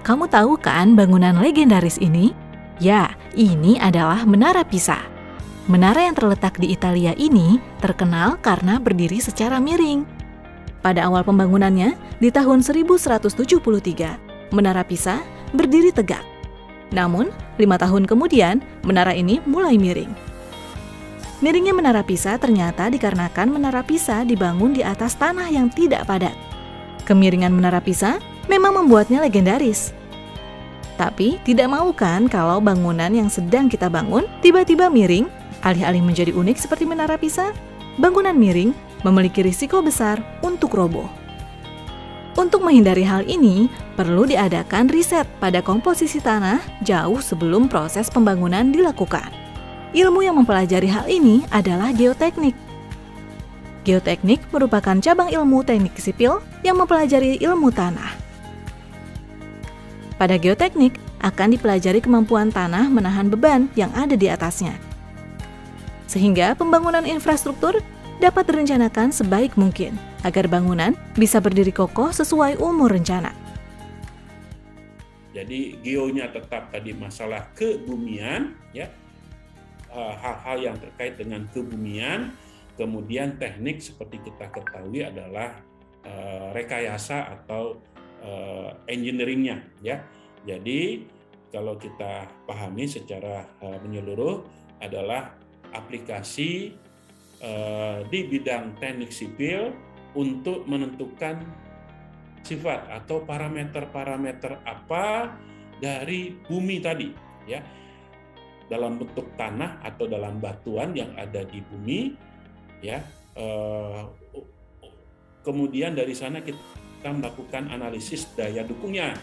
Kamu tahu kan bangunan legendaris ini? Ya, ini adalah Menara Pisa. Menara yang terletak di Italia ini terkenal karena berdiri secara miring. Pada awal pembangunannya, di tahun 1173, Menara Pisa berdiri tegak. Namun, 5 tahun kemudian, menara ini mulai miring. Miringnya Menara Pisa ternyata dikarenakan Menara Pisa dibangun di atas tanah yang tidak padat. Kemiringan Menara Pisa memang membuatnya legendaris. Tapi, tidak mau kan kalau bangunan yang sedang kita bangun tiba-tiba miring, alih-alih menjadi unik seperti Menara Pisa? Bangunan miring memiliki risiko besar untuk roboh. Untuk menghindari hal ini, perlu diadakan riset pada komposisi tanah jauh sebelum proses pembangunan dilakukan. Ilmu yang mempelajari hal ini adalah geoteknik. Geoteknik merupakan cabang ilmu teknik sipil yang mempelajari ilmu tanah. Pada geoteknik, akan dipelajari kemampuan tanah menahan beban yang ada di atasnya. Sehingga pembangunan infrastruktur dapat direncanakan sebaik mungkin, agar bangunan bisa berdiri kokoh sesuai umur rencana. Jadi geonya tetap tadi masalah kebumian, ya, hal-hal yang terkait dengan kebumian. Kemudian teknik seperti kita ketahui adalah rekayasa atau engineeringnya, ya. Jadi kalau kita pahami secara menyeluruh adalah aplikasi di bidang teknik sipil untuk menentukan sifat atau parameter-parameter apa dari bumi tadi, ya, dalam bentuk tanah atau dalam batuan yang ada di bumi, ya. Kemudian dari sana kita melakukan analisis daya dukungnya.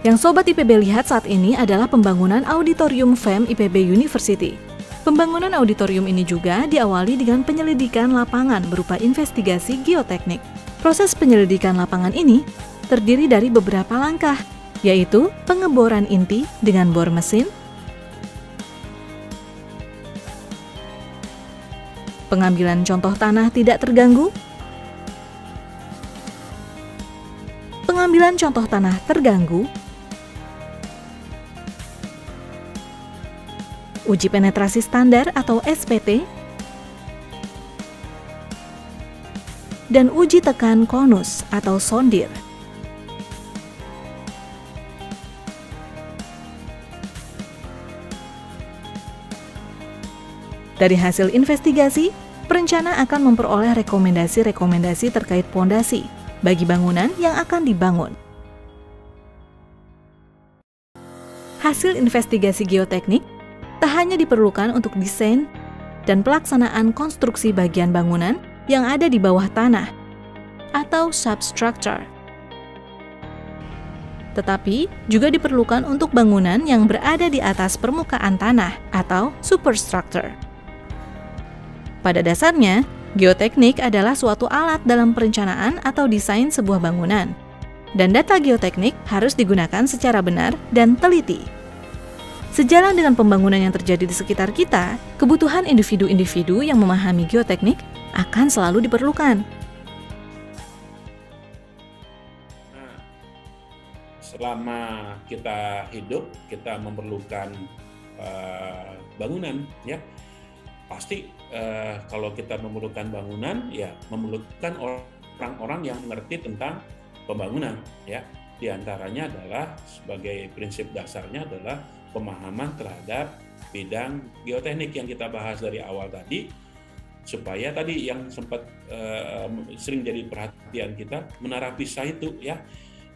Yang Sobat IPB lihat saat ini adalah pembangunan Auditorium FEM IPB University. Pembangunan auditorium ini juga diawali dengan penyelidikan lapangan berupa investigasi geoteknik. Proses penyelidikan lapangan ini terdiri dari beberapa langkah, yaitu pengeboran inti dengan bor mesin, pengambilan contoh tanah tidak terganggu, pengambilan contoh tanah terganggu, uji penetrasi standar atau SPT, dan uji tekan konus atau sondir. Dari hasil investigasi, perencana akan memperoleh rekomendasi-rekomendasi terkait pondasi bagi bangunan yang akan dibangun. Hasil investigasi geoteknik tak hanya diperlukan untuk desain dan pelaksanaan konstruksi bagian bangunan yang ada di bawah tanah atau substructure, tetapi juga diperlukan untuk bangunan yang berada di atas permukaan tanah atau superstructure. Pada dasarnya, geoteknik adalah suatu alat dalam perencanaan atau desain sebuah bangunan, dan data geoteknik harus digunakan secara benar dan teliti. Sejalan dengan pembangunan yang terjadi di sekitar kita, kebutuhan individu-individu yang memahami geoteknik akan selalu diperlukan. Nah, selama kita hidup, kita memerlukan bangunan, ya. Pasti kalau kita memerlukan bangunan, ya memerlukan orang-orang yang mengerti tentang pembangunan, ya. Di antaranya adalah sebagai prinsip dasarnya adalah pemahaman terhadap bidang geoteknik yang kita bahas dari awal tadi, supaya tadi yang sempat sering jadi perhatian kita, Menara Pisa itu, ya,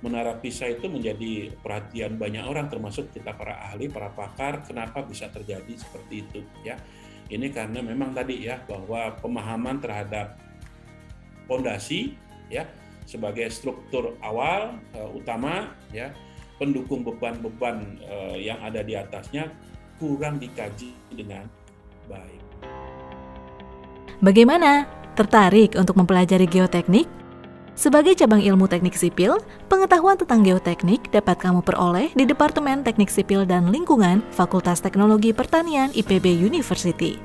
Menara Pisa itu menjadi perhatian banyak orang, termasuk kita para ahli, para pakar. Kenapa bisa terjadi seperti itu, ya? Ini karena memang tadi, ya, bahwa pemahaman terhadap pondasi, ya, sebagai struktur awal utama, ya, pendukung beban-beban yang ada di atasnya kurang dikaji dengan baik. Bagaimana? Tertarik untuk mempelajari geoteknik? Sebagai cabang ilmu teknik sipil, pengetahuan tentang geoteknik dapat kamu peroleh di Departemen Teknik Sipil dan Lingkungan Fakultas Teknologi Pertanian IPB University.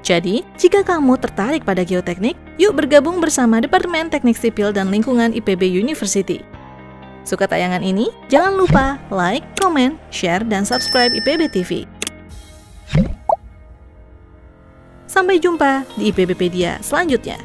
Jadi, jika kamu tertarik pada geoteknik, yuk bergabung bersama Departemen Teknik Sipil dan Lingkungan IPB University. Suka tayangan ini? Jangan lupa like, komen, share, dan subscribe IPB TV. Sampai jumpa di IPBpedia selanjutnya.